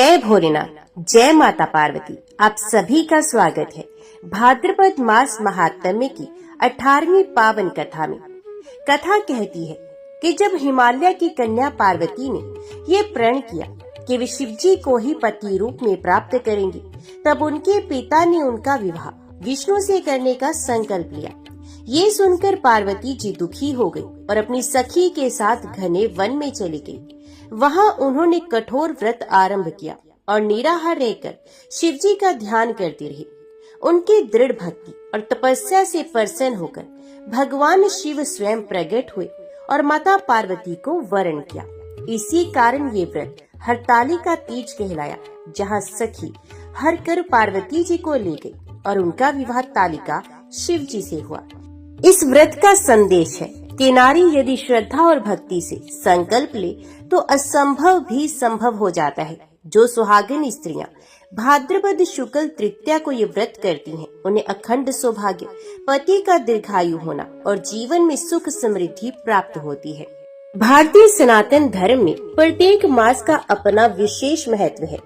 जय भोलेनाथ, जय माता पार्वती। आप सभी का स्वागत है भाद्रपद मास महात्म्य की 18वीं पावन कथा में। कथा कहती है कि जब हिमालय की कन्या पार्वती ने ये प्रण किया कि वे शिव जी को ही पति रूप में प्राप्त करेंगी, तब उनके पिता ने उनका विवाह विष्णु से करने का संकल्प लिया। ये सुनकर पार्वती जी दुखी हो गई और अपनी सखी के साथ घने वन में चली गई। वहाँ उन्होंने कठोर व्रत आरंभ किया और निराहार रहकर शिव जी का ध्यान करती रही। उनकी दृढ़ भक्ति और तपस्या से प्रसन्न होकर भगवान शिव स्वयं प्रकट हुए और माता पार्वती को वरण किया। इसी कारण ये व्रत हरतालिका तीज कहलाया, जहाँ सखी हर कर पार्वती जी को ले गई और उनका विवाह तालिका शिव जी से हुआ। इस व्रत का संदेश है कि नारी यदि श्रद्धा और भक्ति से संकल्प ले तो असंभव भी संभव हो जाता है। जो सुहागिन स्त्रियां भाद्रपद शुक्ल तृतीया को ये व्रत करती हैं, उन्हें अखंड सौभाग्य, पति का दीर्घायु होना और जीवन में सुख समृद्धि प्राप्त होती है। भारतीय सनातन धर्म में प्रत्येक मास का अपना विशेष महत्व है,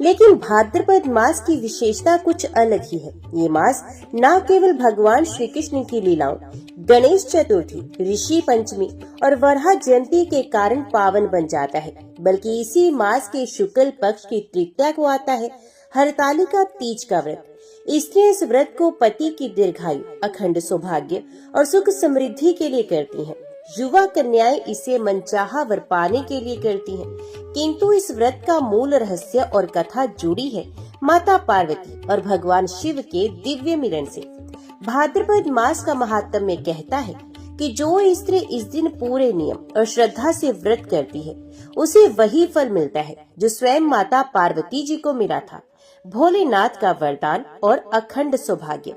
लेकिन भाद्रपद मास की विशेषता कुछ अलग ही है। ये मास न केवल भगवान श्री कृष्ण की लीलाओं, गणेश चतुर्थी, ऋषि पंचमी और वरहा जयंती के कारण पावन बन जाता है, बल्कि इसी मास के शुक्ल पक्ष की तृतीया को आता है हरतालिका तीज का व्रत। स्त्रियां इस व्रत को पति की दीर्घायु, अखंड सौभाग्य और सुख समृद्धि के लिए करती हैं। युवा कन्याएं इसे मनचाहा वर पाने के लिए करती हैं, किंतु इस व्रत का मूल रहस्य और कथा जुड़ी है माता पार्वती और भगवान शिव के दिव्य मिलन से। भाद्रपद मास का महात्म्य कहता है कि जो स्त्री इस दिन पूरे नियम और श्रद्धा से व्रत करती है, उसे वही फल मिलता है जो स्वयं माता पार्वती जी को मिला था, भोलेनाथ का वरदान और अखंड सौभाग्य।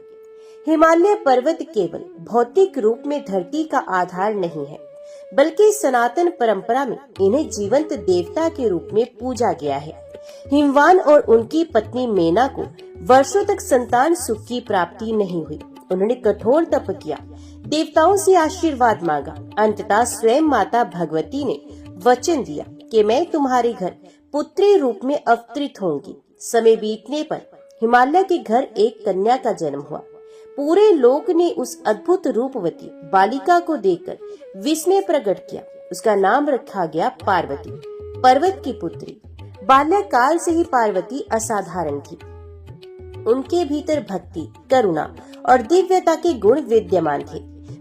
हिमालय पर्वत केवल भौतिक रूप में धरती का आधार नहीं है, बल्कि सनातन परंपरा में इन्हें जीवंत देवता के रूप में पूजा गया है। हिमवान और उनकी पत्नी मेना को वर्षों तक संतान सुख की प्राप्ति नहीं हुई। उन्होंने कठोर तप किया, देवताओं से आशीर्वाद मांगा। अंततः स्वयं माता भगवती ने वचन दिया कि मैं तुम्हारे घर पुत्री रूप में अवतरित होंगी। समय बीतने पर हिमालय के घर एक कन्या का जन्म हुआ। पूरे लोक ने उस अद्भुत रूपवती बालिका को देखकर विस्मय प्रकट किया। उसका नाम रखा गया पार्वती, पर्वत की पुत्री। बाल्यकाल से ही पार्वती असाधारण थी। उनके भीतर भक्ति, करुणा और दिव्यता के गुण विद्यमान थे।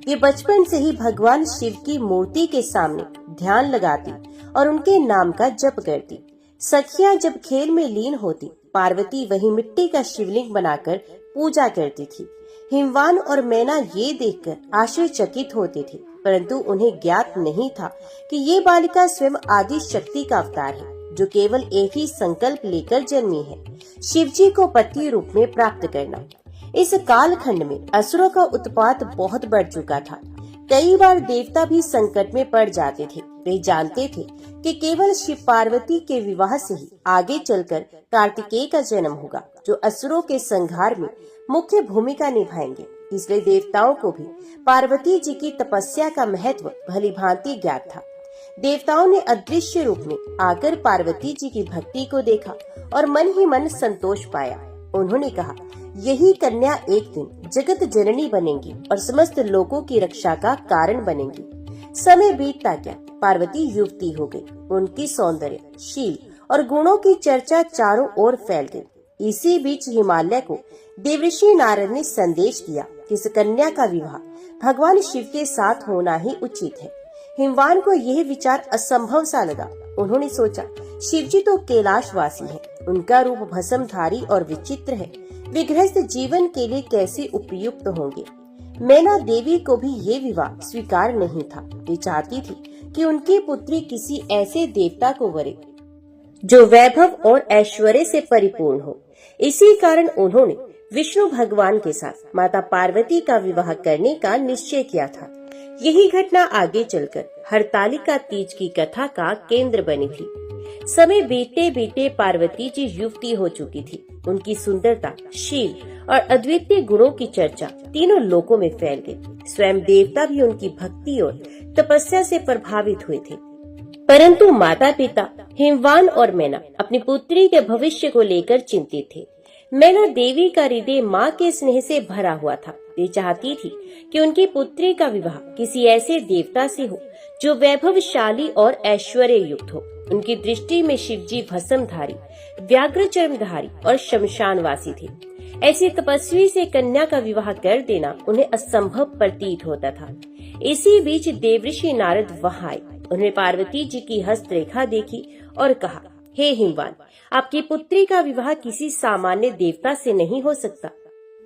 वे बचपन से ही भगवान शिव की मूर्ति के सामने ध्यान लगाती और उनके नाम का जप करती। सखियां जब खेल में लीन होती, पार्वती वही मिट्टी का शिवलिंग बनाकर पूजा करती थी। हिमवान और मैना ये देखकर आश्चर्यचकित होते थे, परंतु उन्हें ज्ञात नहीं था कि ये बालिका स्वयं आदि शक्ति का अवतार है, जो केवल एक ही संकल्प लेकर जन्मी है, शिवजी को पति रूप में प्राप्त करना। इस कालखंड में असुरों का उत्पात बहुत बढ़ चुका था। कई बार देवता भी संकट में पड़ जाते थे। वे जानते थे कि केवल शिव पार्वती के विवाह से ही आगे चलकर कार्तिकेय का जन्म होगा, जो असुरों के संहार में मुख्य भूमिका निभाएंगे। इसलिए देवताओं को भी पार्वती जी की तपस्या का महत्व भली भांति ज्ञात था। देवताओं ने अदृश्य रूप में आकर पार्वती जी की भक्ति को देखा और मन ही मन संतोष पाया। उन्होंने कहा, यही कन्या एक दिन जगत जननी बनेंगी और समस्त लोगों की रक्षा का कारण बनेंगी। समय बीतता गया, पार्वती युवती हो गई। उनकी सौंदर्य, शील और गुणों की चर्चा चारों ओर फैल गई। इसी बीच हिमालय को देवऋषि नारद ने संदेश दिया कि इस कन्या का विवाह भगवान शिव के साथ होना ही उचित है। हिमवान को यह विचार असंभव सा लगा। उन्होंने सोचा, शिवजी तो कैलाशवासी हैं, उनका रूप भस्मधारी और विचित्र है, वे गृहस्थ जीवन के लिए कैसे उपयुक्त होंगे। मैना देवी को भी ये विवाह स्वीकार नहीं था। वे चाहती थी कि उनकी पुत्री किसी ऐसे देवता को वरे जो वैभव और ऐश्वर्य से परिपूर्ण हो। इसी कारण उन्होंने विष्णु भगवान के साथ माता पार्वती का विवाह करने का निश्चय किया था। यही घटना आगे चलकर हरतालिका तीज की कथा का केंद्र बनी थी। समय बीते बीते पार्वती जी युवती हो चुकी थी। उनकी सुंदरता, शील और अद्वितीय गुणों की चर्चा तीनों लोकों में फैल गई। स्वयं देवता भी उनकी भक्ति और तपस्या से प्रभावित हुए थे। परंतु माता पिता हिमवान और मैना अपनी पुत्री के भविष्य को लेकर चिंतित थे। मैना देवी का हृदय माँ के स्नेह से भरा हुआ था। वे चाहती थी कि उनकी पुत्री का विवाह किसी ऐसे देवता से हो जो वैभवशाली और ऐश्वर्य युक्त हो। उनकी दृष्टि में शिवजी भस्मधारी, व्याघ्र चर्मधारी और शमशानवासी थे। ऐसे तपस्वी से कन्या का विवाह कर देना उन्हें असंभव प्रतीत होता था। इसी बीच देवऋषि नारद वहां आए। उन्होंने पार्वती जी की हस्तरेखा देखी और कहा, हे हिमवान, आपकी पुत्री का विवाह किसी सामान्य देवता से नहीं हो सकता।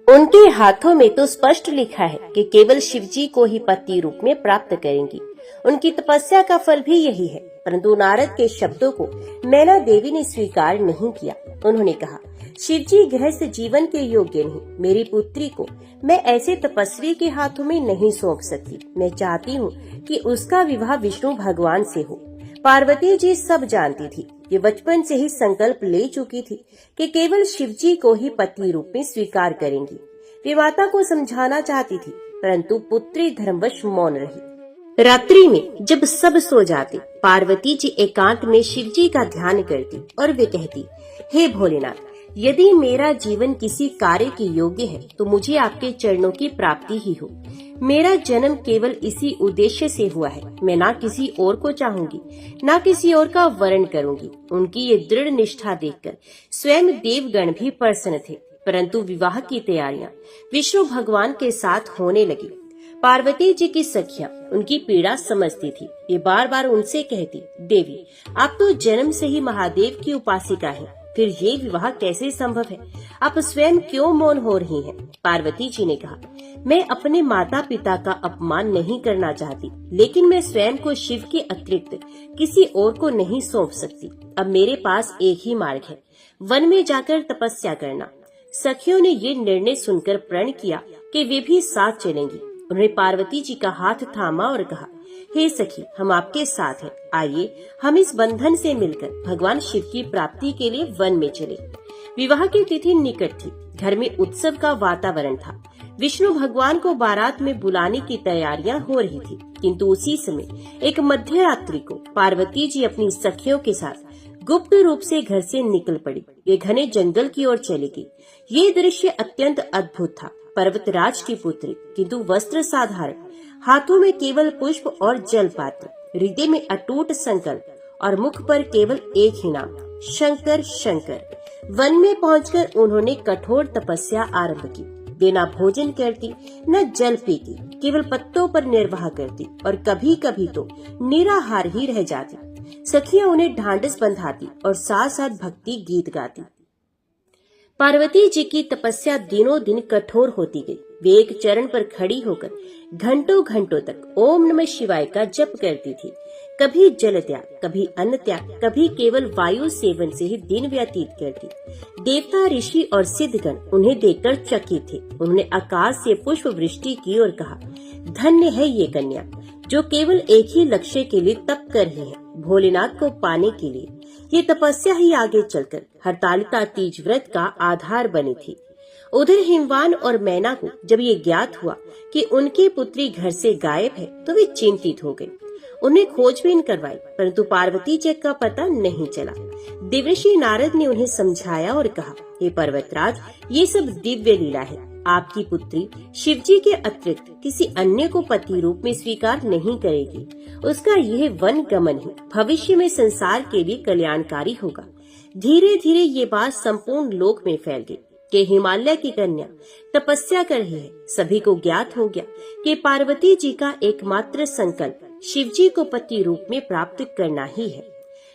उनके हाथों में तो स्पष्ट लिखा है कि केवल शिवजी को ही पति रूप में प्राप्त करेंगी। उनकी तपस्या का फल भी यही है। परंतु नारद के शब्दों को मैना देवी ने स्वीकार नहीं किया। उन्होंने कहा, शिवजी गृहस्थ जीवन के योग्य नहीं। मेरी पुत्री को मैं ऐसे तपस्वी के हाथों में नहीं सौंप सकती। मैं चाहती हूँ कि उसका विवाह विष्णु भगवान से हो। पार्वती जी सब जानती थी। ये बचपन से ही संकल्प ले चुकी थी कि केवल शिवजी को ही पति रूप में स्वीकार करेंगी। वे माता को समझाना चाहती थी, परंतु पुत्री धर्मवश मौन रही। रात्रि में जब सब सो जाते, पार्वती जी एकांत में शिवजी का ध्यान करती और वे कहती, हे भोलेनाथ, यदि मेरा जीवन किसी कार्य के योग्य है तो मुझे आपके चरणों की प्राप्ति ही हो। मेरा जन्म केवल इसी उद्देश्य से हुआ है। मैं ना किसी और को चाहूंगी, ना किसी और का वरण करूंगी। उनकी ये दृढ़ निष्ठा देखकर स्वयं देवगण भी प्रसन्न थे। परंतु विवाह की तैयारियां विष्णु भगवान के साथ होने लगी। पार्वती जी की सखियां उनकी पीड़ा समझती थी। ये बार बार उनसे कहती, देवी, आप तो जन्म से ही महादेव की उपासिका हैं, फिर ये विवाह कैसे संभव है? आप स्वयं क्यों मौन हो रही हैं? पार्वती जी ने कहा, मैं अपने माता पिता का अपमान नहीं करना चाहती, लेकिन मैं स्वयं को शिव के अतिरिक्त किसी और को नहीं सौंप सकती। अब मेरे पास एक ही मार्ग है, वन में जाकर तपस्या करना। सखियों ने ये निर्णय सुनकर प्रण किया कि वे भी साथ चलेंगी। उन्होंने पार्वती जी का हाथ थामा और कहा, हे सखी, हम आपके साथ हैं। आइए हम इस बंधन से मिलकर भगवान शिव की प्राप्ति के लिए वन में चले। विवाह की तिथि निकट थी। घर में उत्सव का वातावरण था। विष्णु भगवान को बारात में बुलाने की तैयारियां हो रही थी, किंतु उसी समय एक मध्य रात्रि को पार्वती जी अपनी सखियों के साथ गुप्त रूप से घर से निकल पड़ी। वे घने जंगल की ओर चली गई। ये दृश्य अत्यंत अद्भुत था। पर्वतराज की पुत्री, किंतु वस्त्र साधारण, हाथों में केवल पुष्प और जल पात्र, हृदय में अटूट संकल्प और मुख पर केवल एक ही नाम, शंकर शंकर। वन में पहुंचकर उन्होंने कठोर तपस्या आरंभ की। वे न भोजन करती, न जल पीती, केवल पत्तों पर निर्वाह करती और कभी कभी तो निराहार ही रह जाती। सखियां उन्हें ढांढस बंधाती और साथ साथ भक्ति गीत गाती। पार्वती जी की तपस्या दिनों दिन कठोर होती गई। वे एक चरण पर खड़ी होकर घंटों घंटों तक ओम नमः शिवाय का जप करती थी। कभी जल त्याग, कभी अन्न त्याग, कभी केवल वायु सेवन से ही दिन व्यतीत करती। देवता, ऋषि और सिद्धगण उन्हें देखकर चकित थे। उन्होंने आकाश से पुष्प वृष्टि की और कहा, धन्य है ये कन्या जो केवल एक ही लक्ष्य के लिए तप कर रही है, भोलेनाथ को पाने के लिए। ये तपस्या ही आगे चलकर हरतालिका तीज व्रत का आधार बनी थी। उधर हिमवान और मैना को जब ये ज्ञात हुआ कि उनकी पुत्री घर से गायब है तो वे चिंतित हो गए। उन्हें खोजबीन करवाई, परंतु पार्वती जी का पता नहीं चला। देवर्षि नारद ने उन्हें समझाया और कहा, हे पर्वतराज, ये सब दिव्य लीला है। आपकी पुत्री शिवजी के अतिरिक्त किसी अन्य को पति रूप में स्वीकार नहीं करेगी। उसका यह वन गमन ही भविष्य में संसार के लिए कल्याणकारी होगा। धीरे धीरे ये बात संपूर्ण लोक में फैल गई कि हिमालय की कन्या तपस्या कर रही है। सभी को ज्ञात हो गया कि पार्वती जी का एकमात्र संकल्प शिवजी को पति रूप में प्राप्त करना ही है।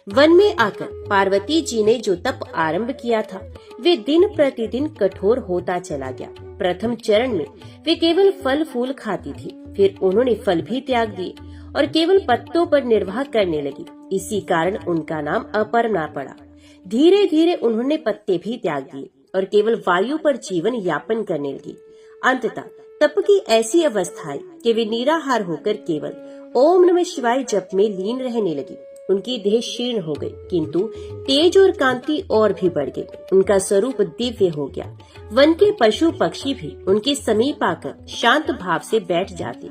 वन में आकर पार्वती जी ने जो तप आरंभ किया था, वे दिन प्रतिदिन कठोर होता चला गया। प्रथम चरण में वे केवल फल फूल खाती थी, फिर उन्होंने फल भी त्याग दिए और केवल पत्तों पर निर्वाह करने लगी। इसी कारण उनका नाम अपर्णा पड़ा। धीरे धीरे उन्होंने पत्ते भी त्याग दिए और केवल वायु पर जीवन यापन करने लगी। अंततः तप की ऐसी अवस्था आई कि वे निराहार होकर केवल ओम नमः शिवाय जप में लीन रहने लगी। उनकी देह क्षीण हो गई, किंतु तेज और कांति और भी बढ़ गई। उनका स्वरूप दिव्य हो गया। वन के पशु पक्षी भी उनके समीप आकर शांत भाव से बैठ जाते।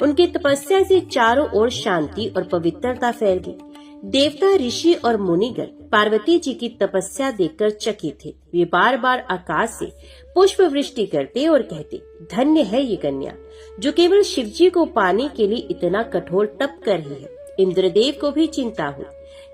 उनकी तपस्या से चारों ओर शांति और पवित्रता फैल गई। देवता, ऋषि और मुनिगण पार्वती जी की तपस्या देखकर चकित थे। वे बार बार आकाश से पुष्प वृष्टि करते और कहते, धन्य है ये कन्या जो केवल शिव जी को पाने के लिए इतना कठोर तप कर रही है। इंद्रदेव को भी चिंता हुई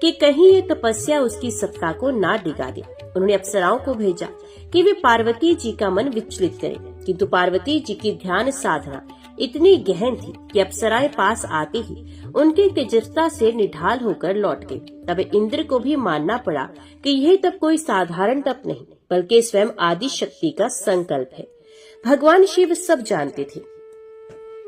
कि कहीं ये तपस्या उसकी सत्ता को ना डिगा दे। उन्होंने अप्सराओं को भेजा कि वे पार्वती जी का मन विचलित करें, किंतु पार्वती जी की ध्यान साधना इतनी गहन थी कि अप्सराएं पास आते ही उनकी तेजस्ता से निढाल होकर लौट गई। तब इंद्र को भी मानना पड़ा कि यह तप कोई साधारण तप नहीं बल्कि स्वयं आदि शक्ति का संकल्प है। भगवान शिव सब जानते थे,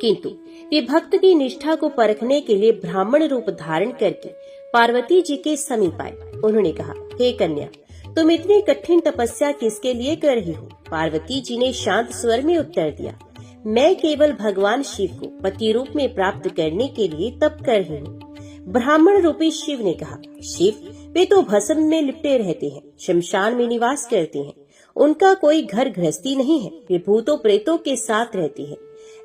किंतु वे भक्त की निष्ठा को परखने के लिए ब्राह्मण रूप धारण करके पार्वती जी के समीप आए। उन्होंने कहा, हे कन्या, तुम इतनी कठिन तपस्या किसके लिए कर रही हो? पार्वती जी ने शांत स्वर में उत्तर दिया, मैं केवल भगवान शिव को पति रूप में प्राप्त करने के लिए तप कर रही हूँ। ब्राह्मण रूपी शिव ने कहा, शिव, वे तो भस्म में लिपटे रहते हैं, शमशान में निवास करते हैं, उनका कोई घर गृहस्थी नहीं है, वे भूतों प्रेतों के साथ रहते हैं।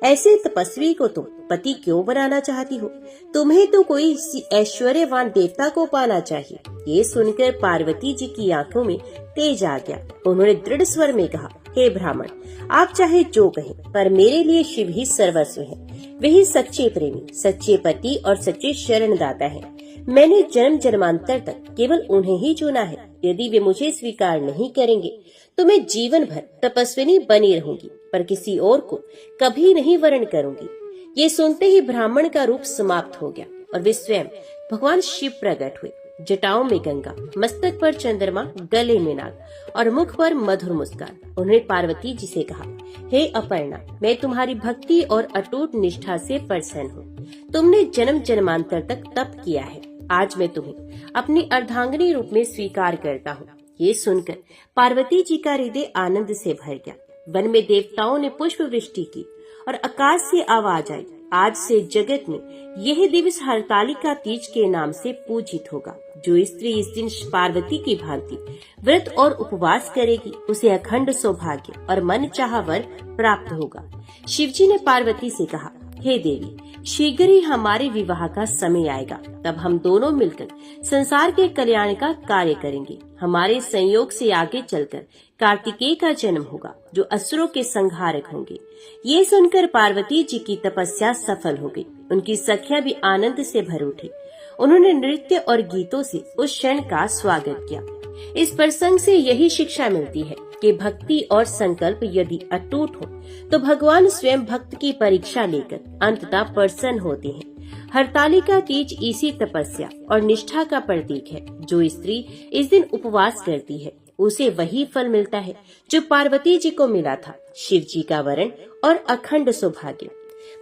ऐसे तपस्वी को तुम पति क्यों बनाना चाहती हो? तुम्हें तो कोई ऐश्वर्यवान देवता को पाना चाहिए। ये सुनकर पार्वती जी की आंखों में तेज आ गया। उन्होंने दृढ़ स्वर में कहा, हे ब्राह्मण, आप चाहे जो कहें, पर मेरे लिए शिव ही सर्वस्व है। वही सच्चे प्रेमी, सच्चे पति और सच्चे शरणदाता है। मैंने जन्म जन्मांतर तक केवल उन्हें ही चुना है। यदि वे मुझे स्वीकार नहीं करेंगे तो मैं जीवन भर तपस्विनी बनी रहूंगी, पर किसी और को कभी नहीं वरण करूंगी। ये सुनते ही ब्राह्मण का रूप समाप्त हो गया और वे स्वयं भगवान शिव प्रकट हुए। जटाओं में गंगा, मस्तक पर चंद्रमा, गले में नाग और मुख पर मधुर मुस्कान। उन्होंने पार्वती जी से कहा, हे अपर्णा, मैं तुम्हारी भक्ति और अटूट निष्ठा से प्रसन्न हूँ। तुमने जन्म जन्मांतर तक तप किया है, आज मैं तुम्हें अपनी अर्धांगिनी रूप में स्वीकार करता हूँ। ये सुनकर पार्वती जी का हृदय आनंद से भर गया। वन में देवताओं ने पुष्प वृष्टि की और आकाश से आवाज आई, आज से जगत में यह दिवस हरतालिका तीज के नाम से पूजित होगा। जो स्त्री इस दिन पार्वती की भांति व्रत और उपवास करेगी, उसे अखंड सौभाग्य और मन चाहा वर प्राप्त होगा। शिवजी ने पार्वती से कहा, हे देवी, शीघ्र ही हमारे विवाह का समय आएगा, तब हम दोनों मिलकर संसार के कल्याण का कार्य करेंगे। हमारे संयोग से आगे चलकर कार्तिकेय का जन्म होगा, जो असुरों के संहारक होंगे। ये सुनकर पार्वती जी की तपस्या सफल हो गई। उनकी सखियां भी आनंद से भर उठी। उन्होंने नृत्य और गीतों से उस क्षण का स्वागत किया। इस प्रसंग से यही शिक्षा मिलती है कि भक्ति और संकल्प यदि अटूट हो तो भगवान स्वयं भक्त की परीक्षा लेकर अंततः प्रसन्न होते हैं। हरतालिका तीज इसी तपस्या और निष्ठा का प्रतीक है। जो स्त्री इस दिन उपवास करती है, उसे वही फल मिलता है जो पार्वती जी को मिला था, शिव जी का वरण और अखंड सौभाग्य।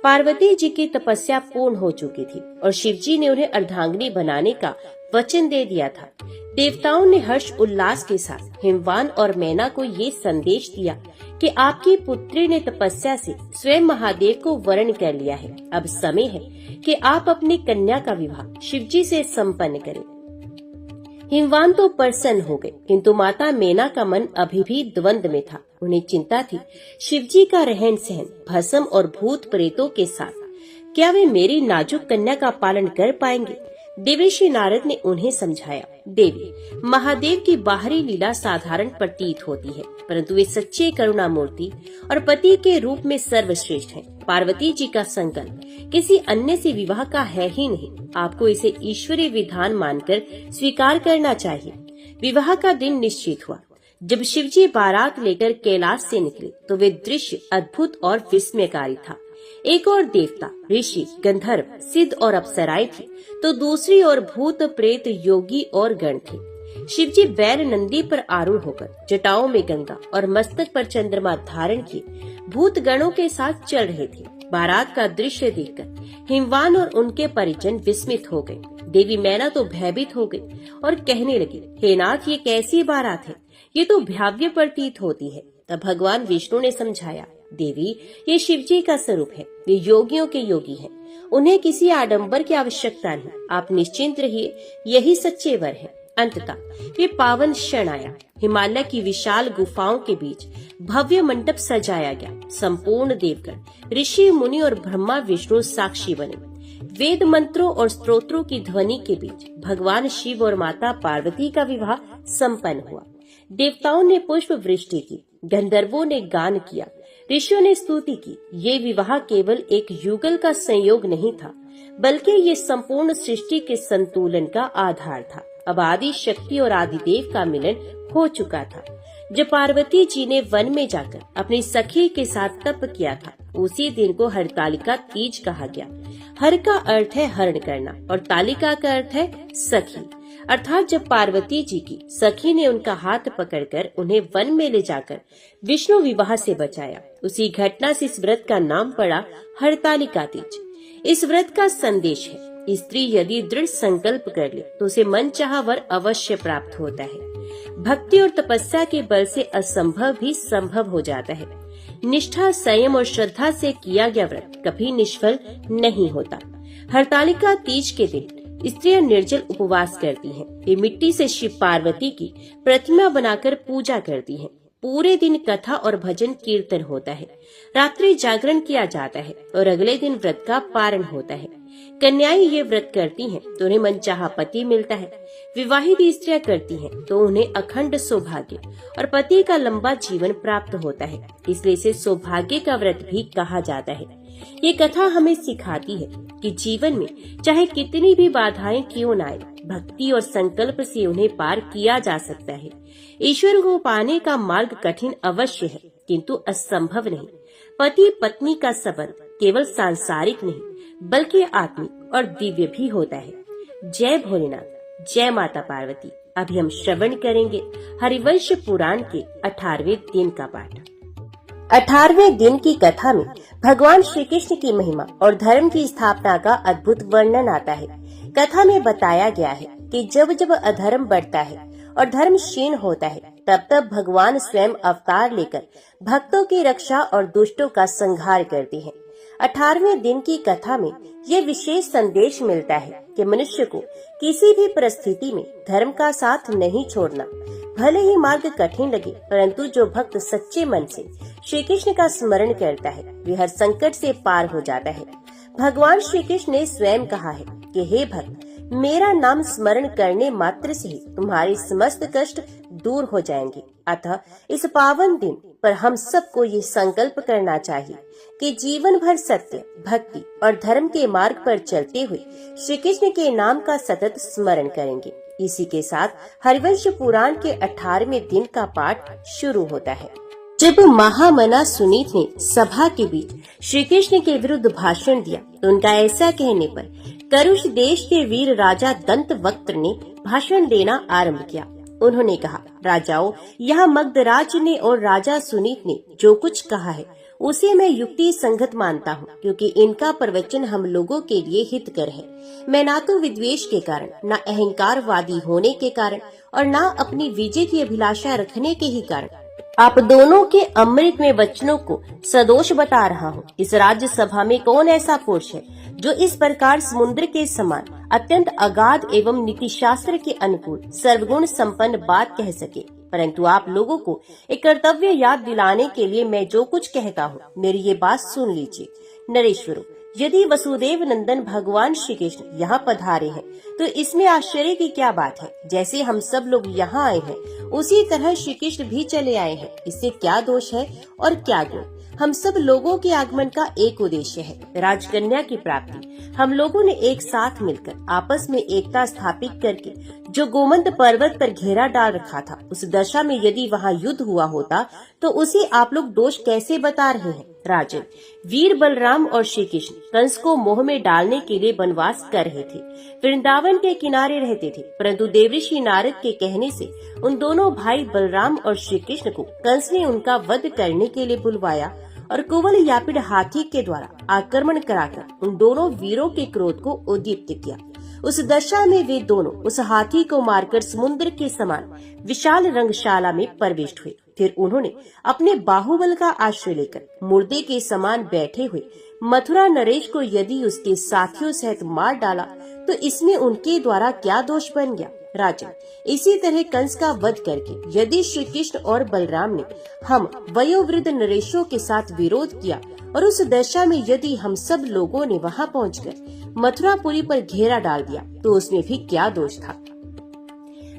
पार्वती जी की तपस्या पूर्ण हो चुकी थी और शिव जी ने उन्हें अर्धांगिनी बनाने का वचन दे दिया था। देवताओं ने हर्ष उल्लास के साथ हिमवान और मैना को ये संदेश दिया कि आपकी पुत्री ने तपस्या से स्वयं महादेव को वरण कर लिया है। अब समय है कि आप अपनी कन्या का विवाह शिवजी से संपन्न करें। हिमवान तो प्रसन्न हो गए, किंतु माता मैना का मन अभी भी द्वंद्व में था। उन्हें चिंता थी, शिवजी का रहन सहन भस्म और भूत प्रेतों के साथ, क्या वे मेरी नाजुक कन्या का पालन कर पाएंगे? देवर्षि नारद ने उन्हें समझाया, देवी, महादेव की बाहरी लीला साधारण प्रतीत होती है, परंतु वे सच्चे करुणा मूर्ति और पति के रूप में सर्वश्रेष्ठ हैं। पार्वती जी का संकल्प किसी अन्य से विवाह का है ही नहीं। आपको इसे ईश्वरीय विधान मानकर स्वीकार करना चाहिए। विवाह का दिन निश्चित हुआ। जब शिवजी बारात लेकर कैलाश से निकले तो वे दृश्य अद्भुत और विस्मयकारी था। एक और देवता, ऋषि, गंधर्व, सिद्ध और अप्सराएं थी, तो दूसरी ओर भूत, प्रेत, योगी और गण थे। शिवजी बैल नंदी पर आरूढ़ होकर जटाओं में गंगा और मस्तक पर चंद्रमा धारण किए भूत गणों के साथ चल रहे थे। बारात का दृश्य देखकर हिमवान और उनके परिजन विस्मित हो गए। देवी मैना तो भयभीत हो गई और कहने लगी, हे नाथ, ये कैसी बारात है? ये तो भव्य प्रतीत होती है। तब भगवान विष्णु ने समझाया, देवी, ये शिवजी का स्वरूप है। वे योगियों के योगी हैं। उन्हें किसी आडंबर की आवश्यकता नहीं। आप निश्चिंत रहिए, यही सच्चे वर है। अंततः ये पावन क्षण आया। हिमालय की विशाल गुफाओं के बीच भव्य मंडप सजाया गया। संपूर्ण देवगण, ऋषि, मुनि और ब्रह्मा विष्णु साक्षी बने। वेद मंत्रों और स्तोत्रों की ध्वनि के बीच भगवान शिव और माता पार्वती का विवाह संपन्न हुआ। देवताओं ने पुष्प वृष्टि की, गंधर्वों ने गान किया, ऋषियों ने स्तुति की। ये विवाह केवल एक युगल का संयोग नहीं था, बल्कि ये संपूर्ण सृष्टि के संतुलन का आधार था। अब आदि शक्ति और आदिदेव का मिलन हो चुका था। जब पार्वती जी ने वन में जाकर अपनी सखी के साथ तप किया था, उसी दिन को हरतालिका तीज कहा गया। हर का अर्थ है हरण करना और तालिका का अर्थ है सखी, अर्थात जब पार्वती जी की सखी ने उनका हाथ पकड़कर उन्हें वन में ले जाकर विष्णु विवाह से बचाया, उसी घटना से इस व्रत का नाम पड़ा हरतालिका तीज। इस व्रत का संदेश है, स्त्री यदि दृढ़ संकल्प कर ले तो उसे मनचाहा वर अवश्य प्राप्त होता है। भक्ति और तपस्या के बल से असंभव भी संभव हो जाता है। निष्ठा, संयम और श्रद्धा से किया गया व्रत कभी निष्फल नहीं होता। हरतालिका तीज के दिन स्त्रियां निर्जल उपवास करती हैं। वे मिट्टी से शिव पार्वती की प्रतिमा बनाकर पूजा करती हैं। पूरे दिन कथा और भजन कीर्तन होता है। रात्रि जागरण किया जाता है और अगले दिन व्रत का पारण होता है। कन्याएं ये व्रत करती हैं तो उन्हें मनचाहा पति मिलता है। विवाहित स्त्रियां करती हैं तो उन्हें अखंड सौभाग्य और पति का लंबा जीवन प्राप्त होता है। इसलिए इसे सौभाग्य का व्रत भी कहा जाता है। ये कथा हमें सिखाती है कि जीवन में चाहे कितनी भी बाधाएं क्यों न आए, भक्ति और संकल्प से उन्हें पार किया जा सकता है। ईश्वर को पाने का मार्ग कठिन अवश्य है, किंतु असंभव नहीं। पति पत्नी का संबंध केवल सांसारिक नहीं बल्कि आत्मिक और दिव्य भी होता है। जय भोलेनाथ, जय माता पार्वती। अभी हम श्रवण करेंगे हरिवंश पुराण के 18वें दिन का पाठ। 18वें दिन की कथा में भगवान श्री कृष्ण की महिमा और धर्म की स्थापना का अद्भुत वर्णन आता है। कथा में बताया गया है कि जब जब अधर्म बढ़ता है और धर्म क्षीण होता है, तब तब भगवान स्वयं अवतार लेकर भक्तों की रक्षा और दुष्टों का संहार करते हैं। 18वें दिन की कथा में यह विशेष संदेश मिलता है कि मनुष्य को किसी भी परिस्थिति में धर्म का साथ नहीं छोड़ना। भले ही मार्ग कठिन लगे, परंतु जो भक्त सच्चे मन से श्री कृष्ण का स्मरण करता है, वे हर संकट से पार हो जाता है। भगवान श्री कृष्ण ने स्वयं कहा है कि हे भक्त, मेरा नाम स्मरण करने मात्र से ही तुम्हारे समस्त कष्ट दूर हो जाएंगे। अतः इस पावन दिन पर हम सबको ये संकल्प करना चाहिए कि जीवन भर सत्य, भक्ति और धर्म के मार्ग पर चलते हुए श्री कृष्ण के नाम का सतत स्मरण करेंगे। इसी के साथ हरिवंश पुराण के 18वें दिन का पाठ शुरू होता है। जब महामना सुनीत ने सभा के बीच श्री कृष्ण के विरुद्ध भाषण दिया, तो उनका ऐसा कहने पर करुष देश के वीर राजा दंतवक्त्र ने भाषण देना आरंभ किया। उन्होंने कहा, राजाओं, यहाँ मगधराज ने और राजा सुनीत ने जो कुछ कहा है उसे मैं युक्ति संगत मानता हूँ, क्योंकि इनका प्रवचन हम लोगों के लिए हितकर है। मैं ना तो विद्वेष के कारण, ना अहंकारवादी होने के कारण और ना अपनी विजय की अभिलाषा रखने के ही कारण आप दोनों के अमृतमय वचनों को सदोष बता रहा हूँ। इस राज्य सभा में कौन ऐसा पुरुष है जो इस प्रकार समुद्र के समान अत्यंत अगाध एवं नीति शास्त्र के अनुकूल सर्वगुण संपन्न बात कह सके। परंतु आप लोगों को एक कर्तव्य याद दिलाने के लिए मैं जो कुछ कहता हूँ, मेरी ये बात सुन लीजिए। नरेश्वरों, यदि वसुदेव नंदन भगवान श्री कृष्ण यहाँ पधारे हैं तो इसमें आश्चर्य की क्या बात है। जैसे हम सब लोग यहाँ आए हैं, उसी तरह श्री कृष्ण भी चले आए हैं। इससे क्या दोष है और क्या गुण। हम सब लोगों के आगमन का एक उद्देश्य है, राजकन्या की प्राप्ति। हम लोगों ने एक साथ मिलकर आपस में एकता स्थापित करके जो गोमंत पर्वत पर घेरा डाल रखा था, उस दशा में यदि वहाँ युद्ध हुआ होता तो उसे आप लोग दोष कैसे बता रहे हैं। राजन, वीर बलराम और श्री कृष्ण कंस को मोह में डालने के लिए वनवास कर रहे थे, वृंदावन के किनारे रहते थे। परंतु देवऋषि नारद के कहने से उन दोनों भाई बलराम और श्री कृष्ण को कंस ने उनका वध करने के लिए बुलवाया और कुवल यापिड़ हाथी के द्वारा आक्रमण कराकर उन दोनों वीरों के क्रोध को उद्दीप्त किया। उस दशा में वे दोनों उस हाथी को मारकर समुद्र के समान विशाल रंगशाला में प्रविष्ट हुए। फिर उन्होंने अपने बाहुबल का आश्रय लेकर मुर्दे के समान बैठे हुए मथुरा नरेश को यदि उसके साथियों सहित मार डाला तो इसमें उनके द्वारा क्या दोष बन गया। राजन, इसी तरह कंस का वध करके यदि श्री कृष्ण और बलराम ने हम वयोवृद्ध नरेशों के साथ विरोध किया और उस दशा में यदि हम सब लोगों ने वहां पहुंचकर मथुरापुरी पर घेरा डाल दिया तो उसमें भी क्या दोष था।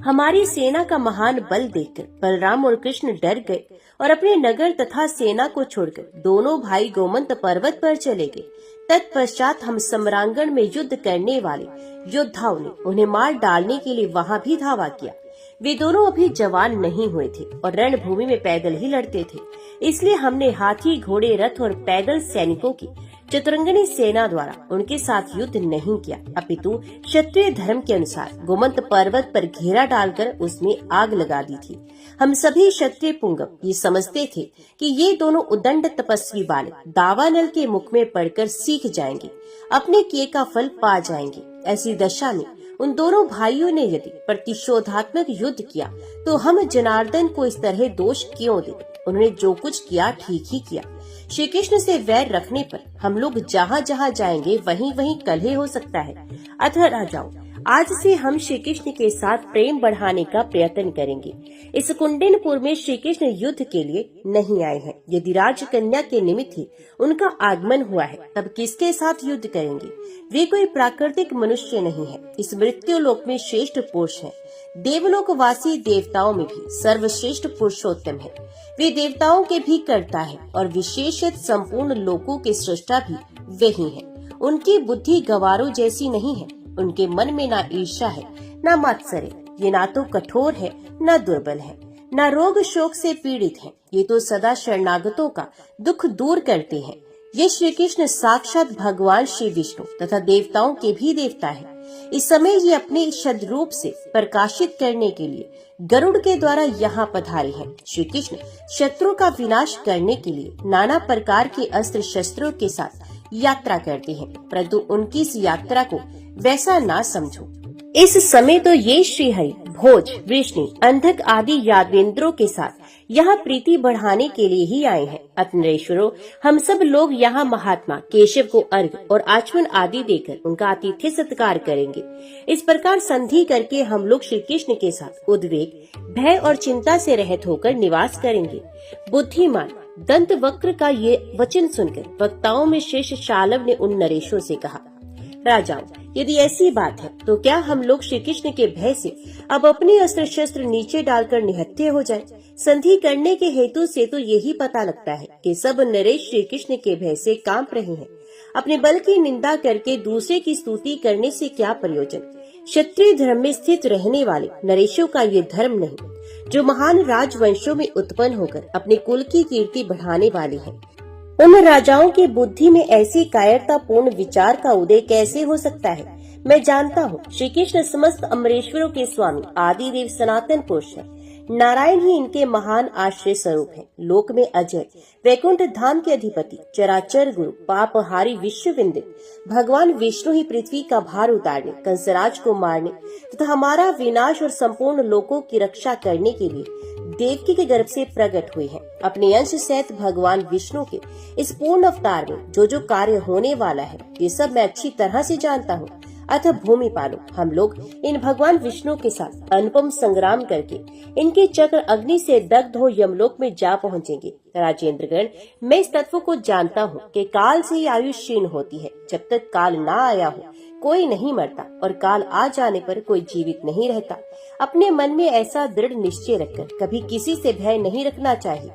हमारी सेना का महान बल देखकर बलराम और कृष्ण डर गए और अपने नगर तथा सेना को छोड़कर दोनों भाई गोमंत पर्वत पर चले गए। तत्पश्चात हम सम्रांगण में युद्ध करने वाले योद्धाओं ने उन्हें मार डालने के लिए वहां भी धावा किया। वे दोनों अभी जवान नहीं हुए थे और रणभूमि में पैदल ही लड़ते थे, इसलिए हमने हाथी, घोड़े, रथ और पैदल सैनिकों की चतुरंगनी सेना द्वारा उनके साथ युद्ध नहीं किया, अपितु क्षत्रिय धर्म के अनुसार गोमंत पर्वत पर घेरा डालकर उसमें आग लगा दी थी। हम सभी क्षत्रिय पुंगव ये समझते थे कि ये दोनों उदंड तपस्वी बालक दावानल के मुख में पड़कर सीख जाएंगे, अपने किए का फल पा जाएंगे। ऐसी दशा में उन दोनों भाइयों ने यदि प्रतिशोधात्मक युद्ध किया तो हम जनार्दन को इस तरह दोष क्यों दें? उन्होंने जो कुछ किया ठीक ही किया। श्री कृष्ण से वैर रखने पर हम लोग जहाँ जहाँ जाएंगे वहीं वहीं कलह हो सकता है। अतः राजाओं, आज से हम श्री कृष्ण के साथ प्रेम बढ़ाने का प्रयत्न करेंगे। इस कुंडिनपुर में श्री कृष्ण युद्ध के लिए नहीं आए हैं। यदि राजकन्या के निमित्त ही उनका आगमन हुआ है, तब किसके साथ युद्ध करेंगे? वे कोई प्राकृतिक मनुष्य नहीं है, इस मृत्यु लोक में श्रेष्ठ पुरुष है। देवलोकवासी देवताओं में भी सर्वश्रेष्ठ पुरुषोत्तम है। वे देवताओं के भी कर्ता है और विशेषत संपूर्ण लोकों के सृष्टा भी वही है। उनकी बुद्धि गवारों जैसी नहीं है। उनके मन में ना ईर्ष्या है, ना मत्सर। ये ना तो कठोर है, ना दुर्बल है, ना रोग शोक से पीड़ित है। ये तो सदा शरणागतों का दुख दूर करते हैं। ये श्री कृष्ण साक्षात भगवान श्री विष्णु तथा देवताओं के भी देवता है। इस समय ये अपने सद्रूप से प्रकाशित करने के लिए गरुड़ के द्वारा यहाँ पधारे हैं। श्री कृष्ण शत्रु का विनाश करने के लिए नाना प्रकार के अस्त्र शस्त्रों के साथ यात्रा करते हैं, परंतु उनकी इस यात्रा को वैसा ना समझो। इस समय तो ये श्री हरि, भोज, वृष्णि, अंधक आदि यादवेंद्रों के साथ यहाँ प्रीति बढ़ाने के लिए ही आए हैं। अतनरेश्वरों, हम सब लोग यहाँ महात्मा केशव को अर्घ्य और आचमन आदि देकर उनका आतिथ्य सत्कार करेंगे। इस प्रकार संधि करके हम लोग श्री कृष्ण के साथ उद्वेग, भय और चिंता से रहित होकर निवास करेंगे। बुद्धिमान दंत वक्र का ये वचन सुनकर वक्ताओं में शेष शालव ने उन नरेशों से कहा, राजाओं, यदि ऐसी बात है तो क्या हम लोग श्री कृष्ण के भय से अब अपने अस्त्र शस्त्र नीचे डालकर निहत्थे हो जाएं? संधि करने के हेतु से तो यही पता लगता है कि सब नरेश श्री कृष्ण के भय से कांप रहे हैं। अपने बल की निंदा करके दूसरे की स्तुति करने से क्या प्रयोजन? क्षत्रिय धर्म में स्थित रहने वाले नरेशों का ये धर्म नहीं, जो महान राजवंशों में उत्पन्न होकर अपने कुल की कीर्ति बढ़ाने वाले हैं। उन राजाओं की बुद्धि में ऐसी कायरतापूर्ण विचार का उदय कैसे हो सकता है? मैं जानता हूँ श्री कृष्ण समस्त अमरेश्वरों के स्वामी, आदि देव, सनातन पुरुष है। नारायण ही इनके महान आश्रय स्वरूप है। लोक में अजय, वैकुंठ धाम के अधिपति, चराचर गुरु, पापहारी, विश्व विंदित भगवान विष्णु ही पृथ्वी का भार उतारने, कंसराज को मारने तथा हमारा विनाश और संपूर्ण लोकों की रक्षा करने के लिए देवकी के गर्भ से प्रकट हुए हैं। अपने अंश सहित भगवान विष्णु के इस पूर्ण अवतार में जो जो कार्य होने वाला है, ये सब मैं अच्छी तरह से जानता हूँ। अतः भूमि पालो, हम लोग इन भगवान विष्णु के साथ अनुपम संग्राम करके इनके चक्र अग्नि से दग्ध हो यमलोक में जा पहुँचेंगे। राजेंद्रगण, मैं इस तत्व को जानता हूँ कि काल से ही आयु क्षीण होती है। जब तक काल ना आया हो कोई नहीं मरता और काल आ जाने पर कोई जीवित नहीं रहता। अपने मन में ऐसा दृढ़ निश्चय रखकर कभी किसी से भय नहीं रखना चाहिए।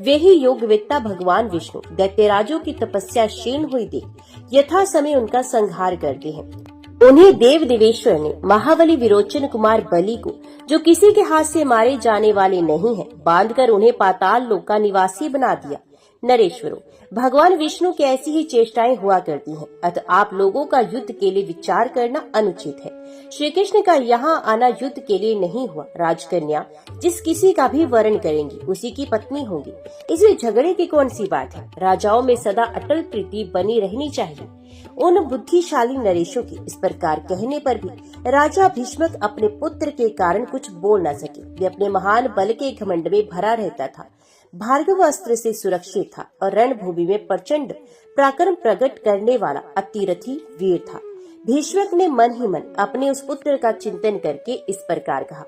वे ही योगवेत्ता भगवान विष्णु दैत्यराजों की तपस्या क्षीण हुई देख यथा समय उनका संहार करते हैं। उन्हें देव देवेश्वर ने महाबली विरोचन कुमार बलि को, जो किसी के हाथ से मारे जाने वाले नहीं है, बांधकर उन्हें पाताल लोक का निवासी बना दिया। नरेश्वरों, भगवान विष्णु की ऐसी ही चेष्टाएं हुआ करती हैं, अतः आप लोगों का युद्ध के लिए विचार करना अनुचित है। श्री कृष्ण का यहाँ आना युद्ध के लिए नहीं हुआ। राजकन्या जिस किसी का भी वर्ण करेंगी उसी की पत्नी होगी, इसमें झगड़े की कौन सी बात है? राजाओं में सदा अटल प्रीति बनी रहनी चाहिए। उन बुद्धिशाली नरेशों के इस प्रकार कहने पर भी राजा भीष्मक अपने पुत्र के कारण कुछ बोल न सके। वे अपने महान बल के घमंड में भरा रहता था, भार्गव अस्त्र से सुरक्षित था और रणभूमि में प्रचंड पराक्रम प्रकट करने वाला अतिरथी वीर था। भीष्मक ने मन ही मन अपने उस पुत्र का चिंतन करके इस प्रकार कहा,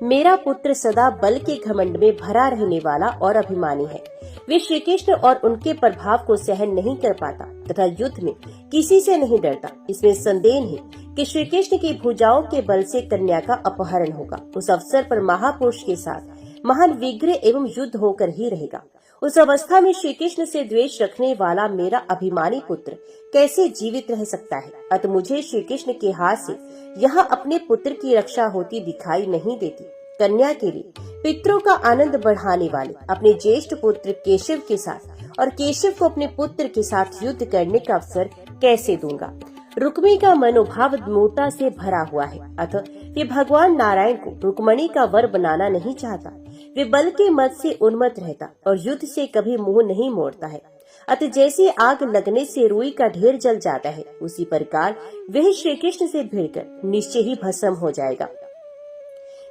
मेरा पुत्र सदा बल के घमंड में भरा रहने वाला और अभिमानी है। वे श्री कृष्ण और उनके प्रभाव को सहन नहीं कर पाता तथा युद्ध में किसी से नहीं डरता। इसमें संदेह नहीं कि श्री कृष्ण की भुजाओं के बल से कन्या का अपहरण होगा। उस अवसर पर महापुरुष के साथ महान विग्रह एवं युद्ध होकर ही रहेगा। उस अवस्था में श्री कृष्ण से द्वेष रखने वाला मेरा अभिमानी पुत्र कैसे जीवित रह सकता है। अतः मुझे श्री कृष्ण के हाथ से यहाँ अपने पुत्र की रक्षा होती दिखाई नहीं देती। कन्या के लिए पितरों का आनंद बढ़ाने वाले अपने ज्येष्ठ पुत्र केशव के साथ और केशव को अपने पुत्र के साथ युद्ध करने का अवसर कैसे दूंगा। रुक्मी का मनोभाव मूर्ता से भरा हुआ है। अतः वे भगवान नारायण को रुक्मणी का वर बनाना नहीं चाहता। वे बल के मद से उन्मत्त रहता और युद्ध से कभी मुंह नहीं मोड़ता है। अतः जैसे आग लगने से रुई का ढेर जल जाता है, उसी प्रकार वह श्री कृष्ण से भिड़कर निश्चय ही भस्म हो जाएगा।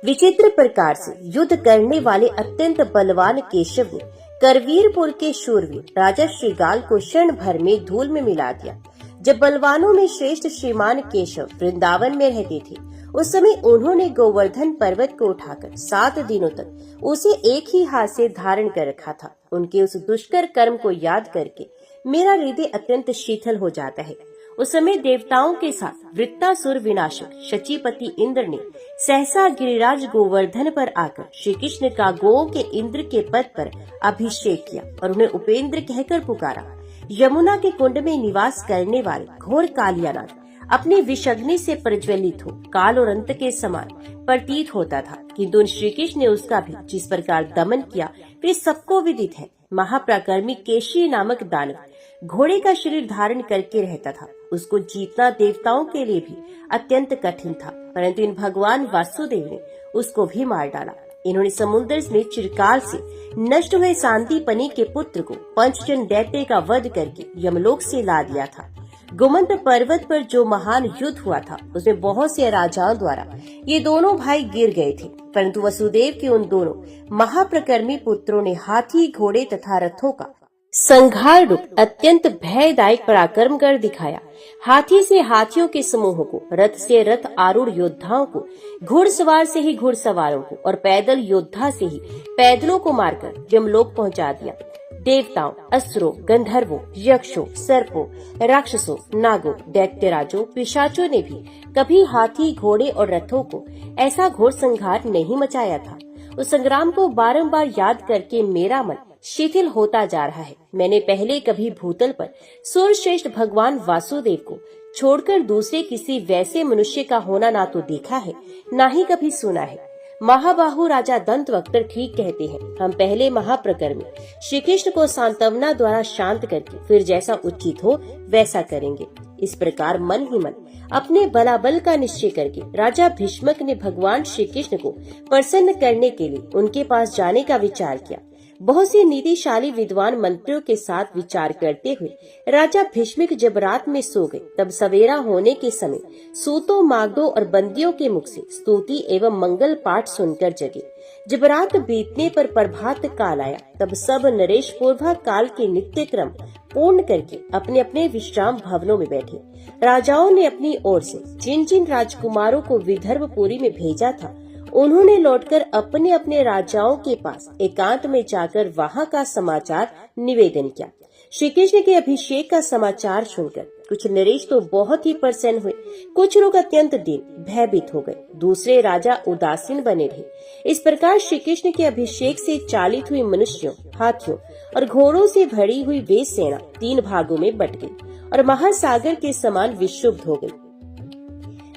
विचित्र प्रकार से युद्ध करने वाले अत्यंत बलवान केशव ने करवीरपुर के शूरवीर राजा श्रीगाल को क्षण भर में धूल में मिला दिया। जब बलवानों में श्रेष्ठ श्रीमान केशव वृंदावन में रहते थे, उस समय उन्होंने गोवर्धन पर्वत को उठाकर 7 दिनों तक उसे एक ही हाथ से धारण कर रखा था। उनके उस दुष्कर कर्म को याद करके मेरा हृदय अत्यंत शीतल हो जाता है। उस समय देवताओं के साथ वृत्तासुर विनाशक शचीपति इंद्र ने सहसा गिरिराज गोवर्धन पर आकर श्री कृष्ण का गो के इंद्र के पद पर अभिषेक किया और उन्हें उपेंद्र कहकर पुकारा। यमुना के कुंड में निवास करने वाले घोर कालियानाग अपने विषग्नि से प्रज्वलित हो काल और अंत के समान प्रतीत होता था, किंतु श्री कृष्ण ने उसका भी जिस प्रकार दमन किया वे सबको विदित है। महाप्रकर्मी केशी नामक दानव घोड़े का शरीर धारण करके रहता था। उसको जीतना देवताओं के लिए भी अत्यंत कठिन था, परंतु इन भगवान वासुदेव ने उसको भी मार डाला। इन्होंने समुद्र में चिरकाल से नष्ट हुए सांदीपनि के पुत्र को पंचजन दैत्य का वध करके यमलोक से ला दिया था। गोमंत पर्वत पर जो महान युद्ध हुआ था, उसमें बहुत से राजाओं द्वारा ये दोनों भाई गिर गए थे, परंतु वसुदेव के उन दोनों महाप्रकर्मी पुत्रों ने हाथी, घोड़े तथा रथों का संहार रूप अत्यंत भयदायक पराक्रम कर दिखाया। हाथी से हाथियों के समूह को, रथ से रथ आरूढ़ योद्धाओं को, घुड़सवार से ही घुड़सवारों को और पैदल योद्धा से ही पैदलों को मारकर यमलोक पहुंचा दिया। देवताओं, असुरों, गंधर्वों, यक्षों, सर्पों, राक्षसों, नागों, दैत्यराजों, पिशाचों ने भी कभी हाथी, घोड़े और रथों को ऐसा घोर संहार नहीं मचाया था। उस संग्राम को बारंबार याद करके मेरा मन शिथिल होता जा रहा है। मैंने पहले कभी भूतल पर सूर्यश्रेष्ठ भगवान वासुदेव को छोड़कर दूसरे किसी वैसे मनुष्य का होना ना तो देखा है, ना ही कभी सुना है। महाबाहु राजा दंतवक्त्र ठीक कहते हैं, हम पहले महाप्रकर्मी श्री कृष्ण को सांत्वना द्वारा शांत करके फिर जैसा उचित हो वैसा करेंगे। इस प्रकार मन ही मन अपने बलाबल का निश्चय करके राजा भीष्मक ने भगवान श्री कृष्ण को प्रसन्न करने के लिए उनके पास जाने का विचार किया। बहुत से नीतिशाली विद्वान मंत्रियों के साथ विचार करते हुए राजा भीष्मक जब रात में सो गए, तब सवेरा होने के समय सूतों, मागधों और बंदियों के मुख से स्तुति एवं मंगल पाठ सुनकर जगे। जब रात बीतने पर प्रभात काल आया, तब सब नरेश पूर्वा काल के नित्य क्रम पूर्ण करके अपने अपने विश्राम भवनों में बैठे। राजाओं ने अपनी ओर से जिन जिन राजकुमारों को विदर्भपुरी में भेजा था, उन्होंने लौटकर अपने अपने राजाओं के पास एकांत में जाकर वहां का समाचार निवेदन किया। श्री कृष्ण के अभिषेक का समाचार सुनकर कुछ नरेश तो बहुत ही प्रसन्न हुए, कुछ लोग अत्यंत दीन भयभीत हो गए, दूसरे राजा उदासीन बने रहे। इस प्रकार श्री कृष्ण के अभिषेक से चालित हुई मनुष्यों, हाथियों और घोड़ों से भरी हुई वे सेना 3 भागों में बट गई और महासागर के समान विक्षुब्ध हो गई।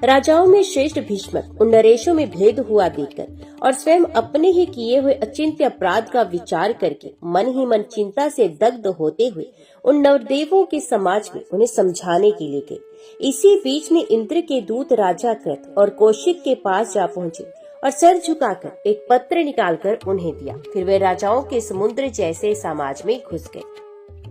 राजाओं में श्रेष्ठ भीष्मक उन नरेशों में भेद हुआ देखकर और स्वयं अपने ही किए हुए अचिंत्य अपराध का विचार करके मन ही मन चिंता से दग्ध होते हुए उन नवदेवों के समाज में उन्हें समझाने के लिए गए। इसी बीच में इंद्र के दूत राजा कृत और कौशिक के पास जा पहुँचे और सर झुकाकर एक पत्र निकालकर उन्हें दिया। फिर वे राजाओं के समुद्र जैसे समाज में घुस गए।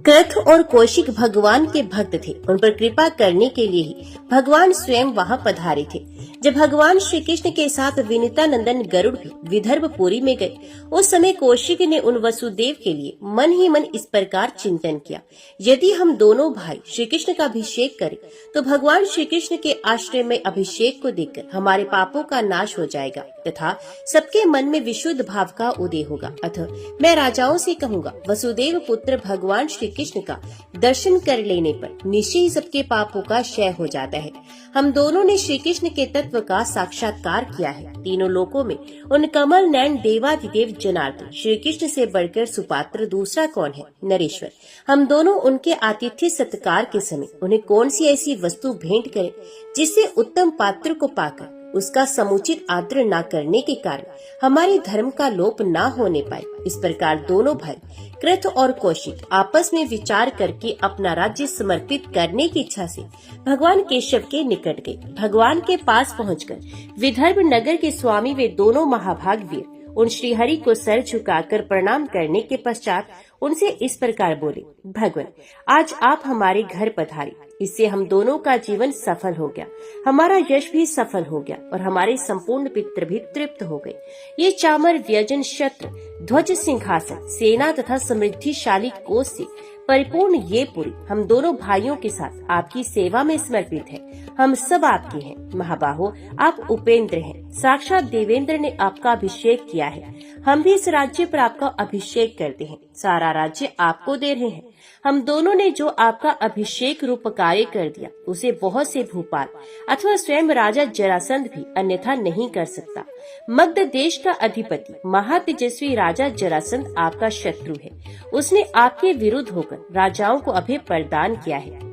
कृत और कौशिक भगवान के भक्त थे, उन पर कृपा करने के लिए ही भगवान स्वयं वहां पधारे थे। जब भगवान श्री कृष्ण के साथ विनीता नंदन गरुड़ भी विदर्भपुरी में गए, उस समय कौशिक ने उन वसुदेव के लिए मन ही मन इस प्रकार चिंतन किया, यदि हम दोनों भाई श्री कृष्ण का अभिषेक करें तो भगवान श्री कृष्ण के आश्रय में अभिषेक को देखकर हमारे पापों का नाश हो जाएगा तथा सबके मन में विशुद्ध भाव का उदय होगा। अतः मैं राजाओं से कहूँगा, वसुदेव पुत्र भगवान श्री कृष्ण का दर्शन कर लेने पर निश्चय ही सबके पापों का क्षय हो जाता है। हम दोनों ने श्री कृष्ण के तत्व का साक्षात्कार किया है। तीनों लोकों में उन कमल नयन देवाधिदेव जनार्दन श्री कृष्ण से बढ़कर सुपात्र दूसरा कौन है? नरेश्वर। हम दोनों उनके आतिथ्य सत्कार के समय उन्हें कौन सी ऐसी वस्तु भेंट करें जिससे उत्तम पात्र को पाकर उसका समुचित आदर न करने के कारण हमारे धर्म का लोप न होने पाए। इस प्रकार दोनों भाई कृत और कौशिक आपस में विचार करके अपना राज्य समर्पित करने की इच्छा से भगवान केशव के निकट गए। भगवान के पास पहुंचकर विदर्भ नगर के स्वामी वे दोनों महाभाग वीर उन श्रीहरि को सर झुकाकर प्रणाम करने के पश्चात उनसे इस प्रकार बोले, भगवान आज आप हमारे घर पधारे, इससे हम दोनों का जीवन सफल हो गया, हमारा यश भी सफल हो गया और हमारे संपूर्ण पितृ भी तृप्त हो गए। ये चामर व्यजन शस्त्र ध्वज सिंहासन सेना तथा समृद्धिशाली कोष से परिपूर्ण ये पुरी हम दोनों भाइयों के साथ आपकी सेवा में समर्पित है। हम सब आपके हैं। महाबाहो आप उपेंद्र हैं, साक्षात देवेंद्र ने आपका अभिषेक किया है। हम भी इस राज्य पर आपका अभिषेक करते हैं, सारा राज्य आपको दे रहे हैं। हम दोनों ने जो आपका अभिषेक रूप कार्य कर दिया उसे बहुत से भूपाल अथवा स्वयं राजा जरासंध भी अन्यथा नहीं कर सकता। मगध देश का अधिपति महातेजस्वी राजा जरासंध आपका शत्रु है। उसने आपके विरुद्ध होकर राजाओं को अभय प्रदान किया है।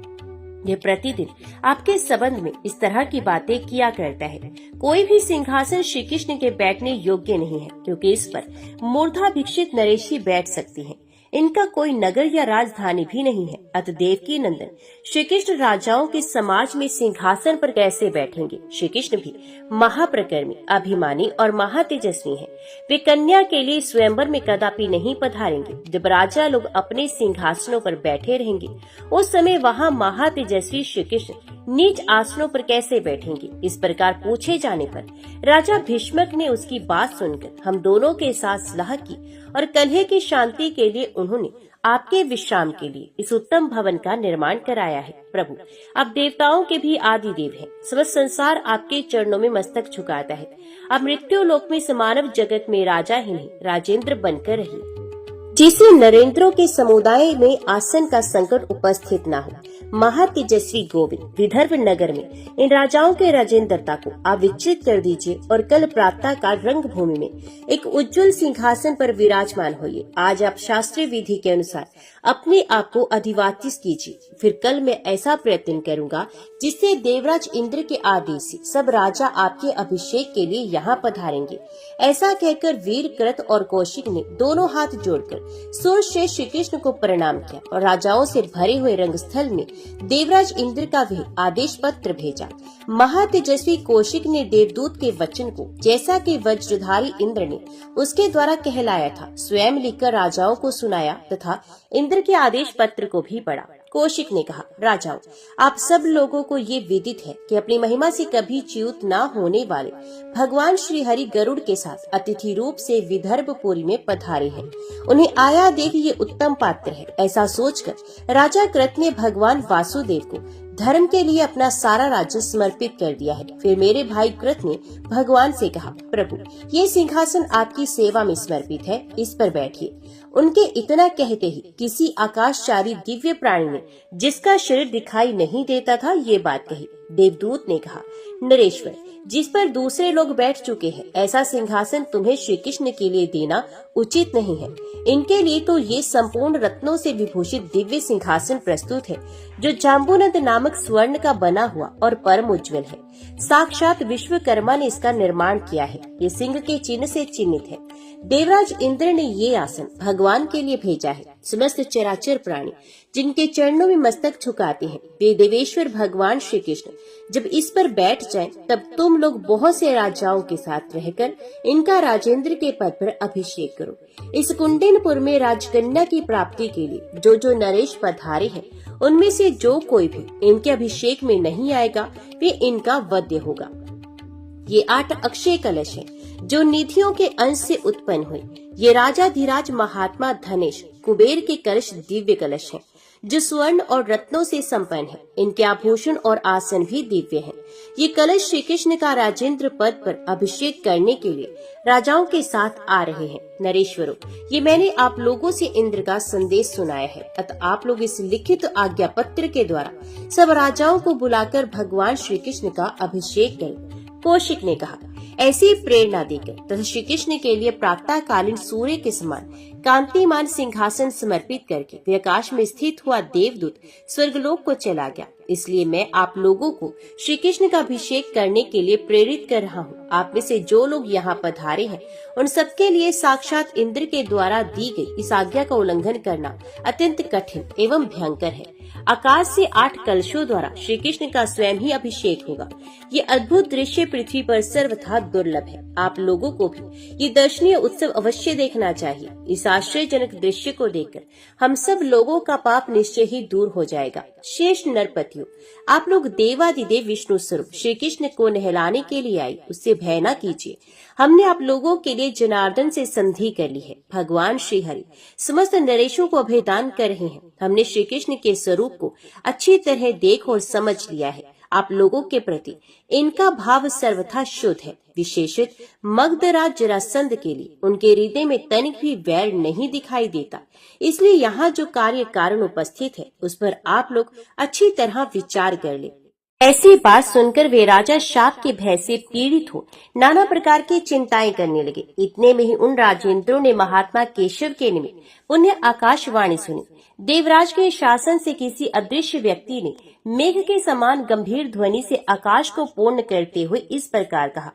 ये प्रतिदिन आपके संबंध में इस तरह की बातें किया करता है। कोई भी सिंहासन श्री कृष्ण के बैठने योग्य नहीं है, क्योंकि इस पर मूर्धाभिषिक्त नरेश ही बैठ सकती हैं। इनका कोई नगर या राजधानी भी नहीं है। अतः देवकी नंदन श्री कृष्ण राजाओं के समाज में सिंहासन पर कैसे बैठेंगे? श्री कृष्ण भी महाप्रकर्मी, अभिमानी और महातेजस्वी हैं। वे कन्या के लिए स्वयंवर में कदापि नहीं पधारेंगे। जब राजा लोग अपने सिंहासनों पर बैठे रहेंगे उस समय वहाँ महातेजस्वी श्री कृष्ण नीच आसनों पर कैसे बैठेंगे? इस प्रकार पूछे जाने पर राजा भीष्मक ने उसकी बात सुनकर हम दोनों के साथ सलाह की और कलह की शांति के लिए उन्होंने आपके विश्राम के लिए इस उत्तम भवन का निर्माण कराया है। प्रभु आप देवताओं के भी आदि देव हैं। समस्त संसार आपके चरणों में मस्तक झुकाता है। आप मृत्यु लोक में मानव जगत में राजा ही नहीं राजेंद्र बनकर रहिए, जिससे नरेंद्रों के समुदाय में आसन का संकट उपस्थित न हो। महातेजस्वी गोविंद विदर्भ नगर में इन राजाओं के राजेंद्रता को आप विचलित कर दीजिए और कल प्रातः काल रंग भूमि में एक उज्जवल सिंहासन पर विराजमान होइए। आज आप शास्त्रीय विधि के अनुसार अपने आप को अधिवातिस कीजिए। फिर कल मैं ऐसा प्रयत्न करूंगा जिससे देवराज इंद्र के आदेश से सब राजा आपके अभिषेक के लिए यहाँ पधारेंगे। ऐसा कहकर वीर कृत और कौशिक ने दोनों हाथ जोड़कर सूर्यश्रेष्ठ श्री कृष्ण को प्रणाम किया और राजाओं से भरे हुए रंगस्थल में देवराज इंद्र का वह आदेश पत्र भेजा। महातेजस्वी कौशिक ने देवदूत के वचन को जैसा कि वज्रधारी इंद्र ने उसके द्वारा कहलाया था स्वयं लिखकर राजाओं को सुनाया तथा इंद्र के आदेश पत्र को भी पढ़ा। कौशिक ने कहा, राजाओं आप सब लोगों को ये विदित है कि अपनी महिमा से कभी च्युत न होने वाले भगवान श्री हरि गरुड़ के साथ अतिथि रूप से विदर्भपुरी में पधारे हैं। उन्हें आया देख ये उत्तम पात्र है। ऐसा सोचकर राजा कृत ने भगवान वासुदेव को धर्म के लिए अपना सारा राज्य समर्पित कर दिया है। फिर मेरे भाई कृत ने भगवान से कहा, प्रभु ये सिंहासन आपकी सेवा में समर्पित है, इस पर बैठिए। उनके इतना कहते ही किसी आकाशचारी दिव्य प्राणी ने, जिसका शरीर दिखाई नहीं देता था, ये बात कही। देवदूत ने कहा, नरेश्वर जिस पर दूसरे लोग बैठ चुके हैं ऐसा सिंहासन तुम्हें श्री कृष्ण के लिए देना उचित नहीं है। इनके लिए तो ये संपूर्ण रत्नों से विभूषित दिव्य सिंहासन प्रस्तुत है, जो जाम्बूनद नामक स्वर्ण का बना हुआ और परम उज्ज्वल है। साक्षात विश्वकर्मा ने इसका निर्माण किया है। ये सिंह के चिन्ह से चिन्हित है। देवराज इंद्र ने ये आसन भगवान के लिए भेजा है। समस्त चराचर प्राणी जिनके चरणों में मस्तक झुकाते हैं वे देवेश्वर भगवान श्री कृष्ण जब इस पर बैठ जाएं, तब तुम लोग बहुत से राजाओं के साथ रहकर इनका राजेंद्र के पद पर अभिषेक करो। इस कुंडिनपुर में राजकन्या की प्राप्ति के लिए जो जो नरेश पधारे हैं उनमें से जो कोई भी इनके अभिषेक में नहीं आएगा वे इनका वध्य होगा। ये 8 अक्षय कलश हैं, जो निधियों के अंश से उत्पन्न हुए। ये राजा धीराज महात्मा धनेश कुबेर के कलश दिव्य कलश हैं, जो स्वर्ण और रत्नों से संपन्न है। इनके आभूषण और आसन भी दिव्य हैं। ये कलश श्री कृष्ण का राजेंद्र पद पर अभिषेक करने के लिए राजाओं के साथ आ रहे हैं। नरेश्वरों, ये मैंने आप लोगों से इंद्र का संदेश सुनाया है, अतः आप लोग इस लिखित आज्ञा पत्र के द्वारा सब राजाओं को बुलाकर भगवान श्री कृष्ण का अभिषेक करें। कौशिक ने कहा, ऐसी प्रेरणा देकर तथा श्री कृष्ण के लिए प्रातः कालीन सूर्य के समान कांतिमान सिंहासन समर्पित करके वे आकाश में स्थित हुआ देवदूत स्वर्गलोक को चला गया। इसलिए मैं आप लोगों को श्री कृष्ण का अभिषेक करने के लिए प्रेरित कर रहा हूँ। आप में से जो लोग यहाँ पधारे हैं उन सबके लिए साक्षात इंद्र के द्वारा दी गई इस आज्ञा का उल्लंघन करना अत्यंत कठिन एवं भयंकर है। आकाश से 8 कलशों द्वारा श्री कृष्ण का स्वयं ही अभिषेक होगा। ये अद्भुत दृश्य पृथ्वी पर सर्वथा दुर्लभ है। आप लोगों को भी ये दर्शनीय उत्सव अवश्य देखना चाहिए। इस आश्चर्यजनक दृश्य को देखकर हम सब लोगों का पाप निश्चय ही दूर हो जाएगा। शेष नरपतियों, आप लोग देवादिदेव विष्णु स्वरूप श्री कृष्ण को नहलाने के लिए आई, उससे भय न कीजिए। हमने आप लोगों के लिए जनार्दन से संधि कर ली है। भगवान श्री हरि समस्त नरेशों को अभयदान कर रहे हैं। हमने श्री कृष्ण के स्वरूप को अच्छी तरह देख और समझ लिया है। आप लोगों के प्रति इनका भाव सर्वथा शुद्ध है। विशेषित मगधराज जरासंध के लिए उनके हृदय में तनिक भी वैर नहीं दिखाई देता। इसलिए यहाँ जो कार्य कारण उपस्थित है उस पर आप लोग अच्छी तरह विचार कर ले। ऐसी बात सुनकर वे राजा शाप के भय से पीड़ित हो नाना प्रकार की चिंताएं करने लगे। इतने में ही उन राजेंद्रों ने महात्मा केशव के निमित्त पुण्य आकाशवाणी सुनी। देवराज के शासन से किसी अदृश्य व्यक्ति ने मेघ के समान गंभीर ध्वनि से आकाश को पूर्ण करते हुए इस प्रकार कहा,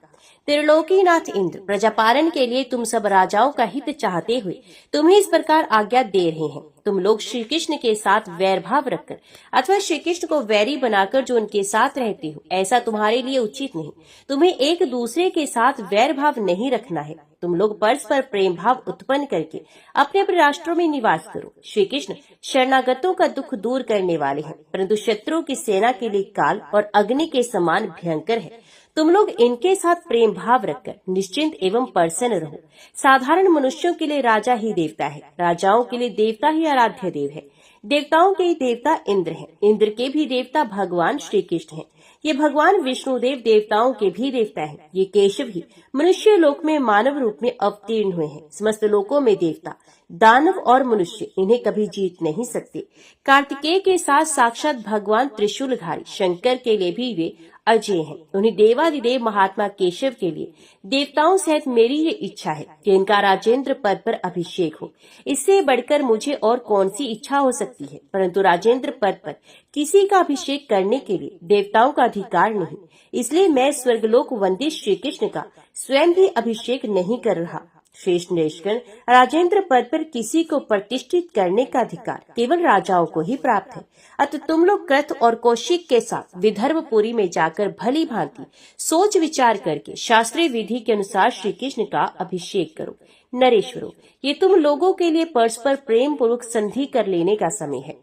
त्रिलोकीनाथ इंद्र, प्रजापालन के लिए तुम सब राजाओं का हित चाहते हुए तुम्हें इस प्रकार आज्ञा दे रहे हैं। तुम लोग श्री कृष्ण के साथ वैर भाव रखकर अथवा श्री कृष्ण को वैरी बनाकर जो उनके साथ रहते हो, ऐसा तुम्हारे लिए उचित नहीं। तुम्हें एक दूसरे के साथ वैर भाव नहीं रखना है। तुम लोग परस्पर प्रेम भाव उत्पन्न करके अपने अपने राष्ट्रों में निवास करो। श्री कृष्ण शरणागतों का दुख दूर करने वाले हैं, परंतु शत्रुओं की सेना के लिए काल और अग्नि के समान भयंकर है। तुम लोग इनके साथ प्रेम भाव रखकर निश्चिंत एवं प्रसन्न रहो। साधारण मनुष्यों के लिए राजा ही देवता है, राजाओं के लिए देवता ही आराध्य देव है। देवताओं के देवता इंद्र हैं, इंद्र के भी देवता भगवान श्री कृष्ण हैं। ये भगवान विष्णुदेव देवताओं के भी देवता हैं। ये केशव ही मनुष्य लोक में मानव रूप में अवतीर्ण हुए हैं। समस्त लोकों में देवता, दानव और मनुष्य इन्हें कभी जीत नहीं सकते। कार्तिकेय के साथ साक्षात भगवान त्रिशूलधारी शंकर के लिए भी वे अजय हैं। उन्हीं देवादिदेव महात्मा केशव के लिए देवताओं सहित मेरी ये इच्छा है कि इनका राजेंद्र पद पर अभिषेक हो। इससे बढ़कर मुझे और कौन सी इच्छा हो सकती है। परंतु राजेंद्र पद पर किसी का अभिषेक करने के लिए देवताओं का अधिकार नहीं। इसलिए मैं स्वर्गलोक वंदित श्री कृष्ण का स्वयं भी अभिषेक नहीं कर रहा। श्रेष्ठ नरेशगण, राजेंद्र पद पर किसी को प्रतिष्ठित करने का अधिकार केवल राजाओं को ही प्राप्त है। अतः तुम लोग कृत और कौशिक के साथ विदर्भपुरी में जाकर भली भांति सोच विचार करके शास्त्रीय विधि के अनुसार श्री कृष्ण का अभिषेक करो। नरेश्वरों, ये तुम लोगों के लिए परस्पर प्रेम पूर्वक संधि कर लेने का समय है।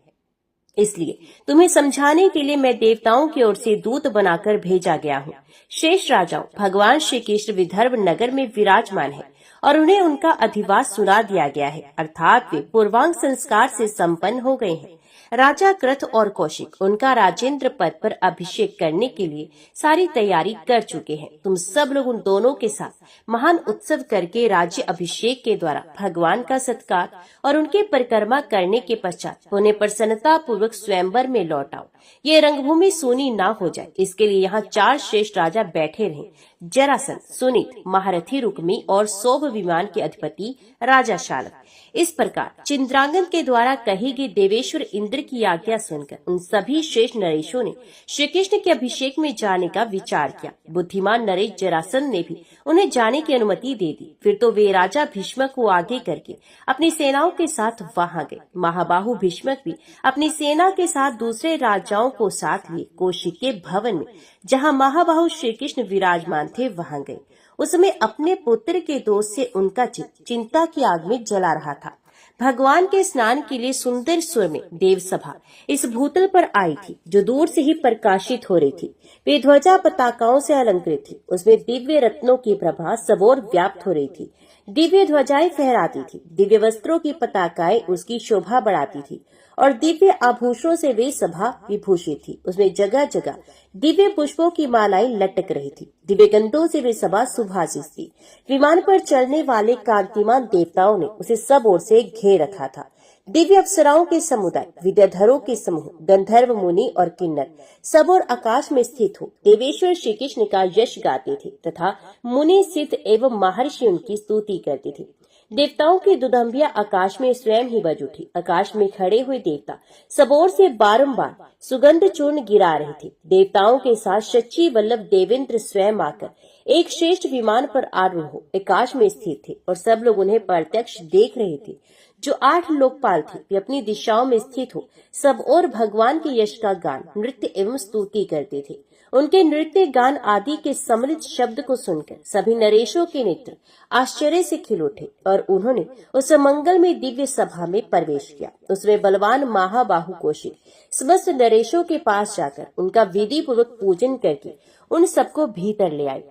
इसलिए तुम्हें समझाने के लिए मैं देवताओं की ओर से दूत बनाकर भेजा गया हूँ। शेष राजाओं, भगवान श्री कृष्ण विदर्भ नगर में विराजमान है और उन्हें उनका अधिवास सुना दिया गया है, अर्थात वे पूर्वांग संस्कार से संपन्न हो गए हैं। राजा कृत और कौशिक उनका राजेंद्र पद पर अभिषेक करने के लिए सारी तैयारी कर चुके हैं। तुम सब लोग उन दोनों के साथ महान उत्सव करके राज्य अभिषेक के द्वारा भगवान का सत्कार और उनके परिक्रमा करने के पश्चात उन्हें प्रसन्नता पूर्वक स्वयंवर में लौट आओ। ये रंगभूमि सूनी ना हो जाए, इसके लिए यहाँ 4 श्रेष्ठ राजा बैठे रहें। जरासंध, सुनीत, महारथी रुक्मी और सौभ विमान के अधिपति राजा शालक। इस प्रकार चिंद्रांगन के द्वारा कही गई देवेश्वर इंद्र की आज्ञा सुनकर उन सभी श्रेष्ठ नरेशों ने श्री कृष्ण के अभिषेक में जाने का विचार किया। बुद्धिमान नरेश जरासंध ने भी उन्हें जाने की अनुमति दे दी। फिर तो वे राजा भीष्मक को आगे करके अपनी सेनाओं के साथ वहां गए। महाबाहु भीष्मक भी अपनी सेना के साथ दूसरे राजाओं को साथ लिए कौशिक के भवन में, जहाँ महाबाहु श्री कृष्ण विराजमान थे, वहां गए। उस समय अपने पुत्र के दोष से उनका चित्त चिंता की आग में जला रहा था। भगवान के स्नान के लिए सुंदर स्वर में देव सभा इस भूतल पर आई थी, जो दूर से ही प्रकाशित हो रही थी। वे ध्वजा पताकाओं से अलंकृत थी। उसमें दिव्य रत्नों की प्रभा सबोर व्याप्त हो रही थी। दिव्य ध्वजाएं फहराती थी, दिव्य वस्त्रों की पताकाएं उसकी शोभा बढ़ाती थी और दिव्य आभूषणों से वे सभा विभूषित थी। उसमें जगह जगह दिव्य पुष्पों की मालाएं लटक रही थी। दिव्य गंधों से वे सभा सुभाषित थी। विमान पर चलने वाले कांतिमान देवताओं ने उसे सब ओर से घेर रखा था। दिव्य अप्सराओं के समुदाय, विद्याधरों के समूह, गंधर्व, मुनि और किन्नर सब और आकाश में स्थित हो देवेश्वर श्री कृष्ण का यश गाते थे तथा मुनि, सिद्ध एवं महर्षि उनकी स्तुति करते थे। देवताओं की दुदंबिया आकाश में स्वयं ही बज उठी। आकाश में खड़े हुए देवता सब ओर से बारंबार सुगंध चूर्ण गिरा रहे थे। देवताओं के साथ शची वल्लभ देवेंद्र स्वयं आकर एक श्रेष्ठ विमान पर आरूढ़ हो आकाश में स्थित थे और सब लोग उन्हें प्रत्यक्ष देख रहे थे। जो 8 लोकपाल थे वे अपनी दिशाओं में स्थित हो सब और भगवान के यश का गान, नृत्य एवं स्तुति करते थे। उनके नृत्य, गान आदि के सम्मिलित शब्द को सुनकर सभी नरेशों के नेत्र आश्चर्य से खिल उठे और उन्होंने उस मंगलमय दिव्य सभा में प्रवेश किया। उसमें बलवान महाबाहु कौशिक समस्त नरेशों के पास जाकर उनका विधि पूर्वक पूजन करके उन सबको भीतर ले आए।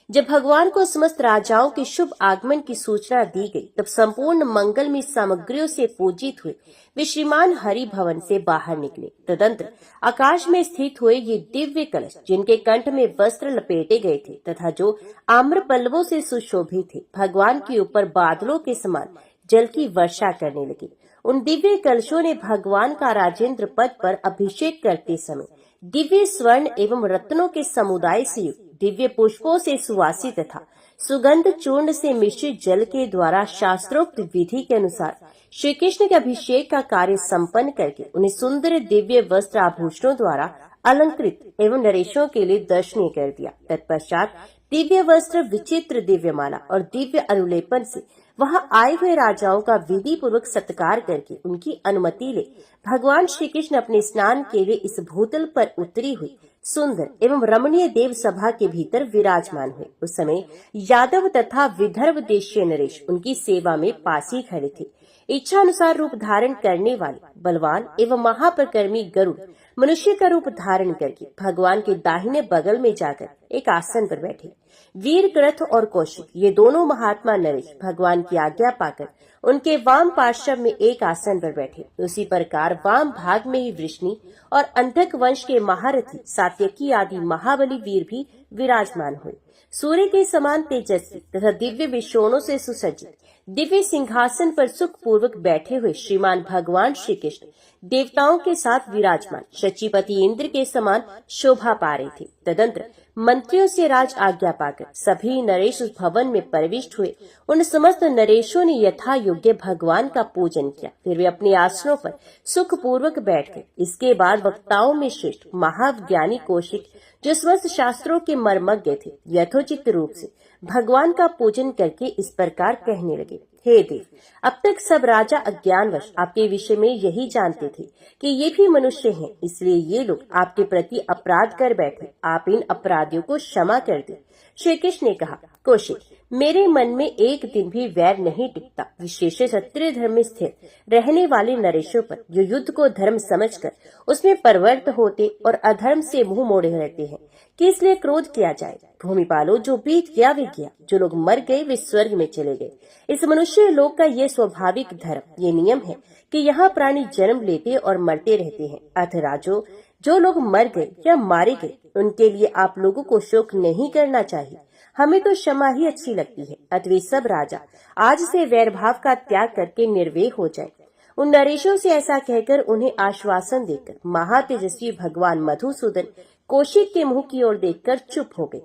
जब भगवान को समस्त राजाओं के शुभ आगमन की सूचना दी गई, तब संपूर्ण मंगलमय सामग्रियों से पूजित हुए वे श्रीमान हरि भवन से बाहर निकले। तदंतर आकाश में स्थित हुए ये दिव्य कलश, जिनके कंठ में वस्त्र लपेटे गए थे तथा जो आम्र पल्लवों से सुशोभित थे, भगवान के ऊपर बादलों के समान जल की वर्षा करने लगे। उन दिव्य कलशों ने भगवान का राजेंद्र पद पर अभिषेक करते समय दिव्य स्वर्ण एवं रत्नों के समुदाय से युक्त, दिव्य पुष्पों से सुवासित तथा सुगंध चूर्ण से मिश्रित जल के द्वारा शास्त्रोक्त विधि के अनुसार श्री कृष्ण के अभिषेक का कार्य संपन्न करके उन्हें सुंदर दिव्य वस्त्र आभूषणों द्वारा अलंकृत एवं नरेशों के लिए दर्शनीय कर दिया। तत्पश्चात दिव्य वस्त्र, विचित्र दिव्य माला और दिव्य अनुलेपन से वहां आए हुए राजाओं का विधि पूर्वक सत्कार करके उनकी अनुमति ले भगवान श्री कृष्ण अपने स्नान के लिए इस भूतल पर उतरी हुई सुंदर एवं रमणीय देव सभा के भीतर विराजमान हुए। उस समय यादव तथा विदर्भ देशीय नरेश उनकी सेवा में पास ही खड़े थे। इच्छा अनुसार रूप धारण करने वाले बलवान एवं महापरिक्रमी गरुड़ मनुष्य का रूप धारण करके भगवान के दाहिने बगल में जाकर एक आसन पर बैठे। वीर, कृथ और कौशिक ये दोनों महात्मा नरेश भगवान की आज्ञा पाकर उनके वाम पार्श्व में एक आसन पर बैठे। उसी प्रकार वाम भाग में ही वृष्णि और अंधक वंश के महारथी सात्यकी आदि महाबली वीर भी विराजमान हुए। सूर्य के समान तेजस्वी तथा दिव्य विशोणों से सुसज्जित दिव्य सिंहासन पर सुख पूर्वक बैठे हुए श्रीमान भगवान श्री कृष्ण देवताओं के साथ विराजमान शचीपति इंद्र के समान शोभा पा रहे थे। तदंतर मंत्रियों से राज आज्ञा पाकर सभी नरेश उस भवन में प्रविष्ट हुए। उन समस्त नरेशों ने यथा योग्य भगवान का पूजन किया। फिर वे अपने आसनों पर सुख पूर्वक बैठ गए। इसके बाद वक्ताओं में श्रेष्ठ महाज्ञानी कौशिक, जो समस्त शास्त्रों के मर्मज्ञ थे, यथोचित रूप से भगवान का पूजन करके इस प्रकार कहने लगे। हे देव, अब तक सब राजा अज्ञानवश आपके विषय में यही जानते थे कि ये भी मनुष्य हैं, इसलिए ये लोग आपके प्रति अपराध कर बैठे। आप इन अपराधियों को क्षमा कर दें। श्री कृष्ण ने कहा, कौशिक, मेरे मन में एक दिन भी वैर नहीं टिकता। विशेष क्षत्रिय धर्म में स्थिर रहने वाले नरेशों पर, जो युद्ध को धर्म समझकर उसमें प्रवृत्त होते और अधर्म से मुंह मोड़े रहते हैं, कि इसलिए क्रोध किया जाए। भूमिपालो, जो बीत गया वे गया, जो लोग मर गए वे स्वर्ग में चले गए। इस मनुष्य लोक का ये स्वाभाविक धर्म, ये नियम है कि यहाँ प्राणी जन्म लेते और मरते रहते हैं। अतः राजो, जो लोग मर गए या मारे गए, उनके लिए आप लोगों को शोक नहीं करना चाहिए। हमें तो क्षमा ही अच्छी लगती है। अतः वे सब राजा आज से वैर भाव का त्याग करके निर्वेह हो जाए। उन नरेशों से ऐसा कहकर उन्हें आश्वासन देकर महातेजस्वी भगवान मधुसूदन कौशिक के मुंह की ओर देखकर चुप हो गए।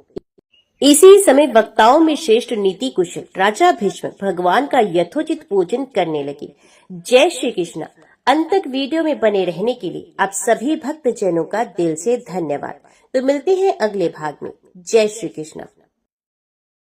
इसी समय वक्ताओं में श्रेष्ठ नीति कुशल राजा भीष्म भगवान का यथोचित पूजन करने लगे। जय श्री कृष्ण। अंत तक वीडियो में बने रहने के लिए आप सभी भक्त जनों का दिल से धन्यवाद। तो मिलते हैं अगले भाग में। जय श्री कृष्ण।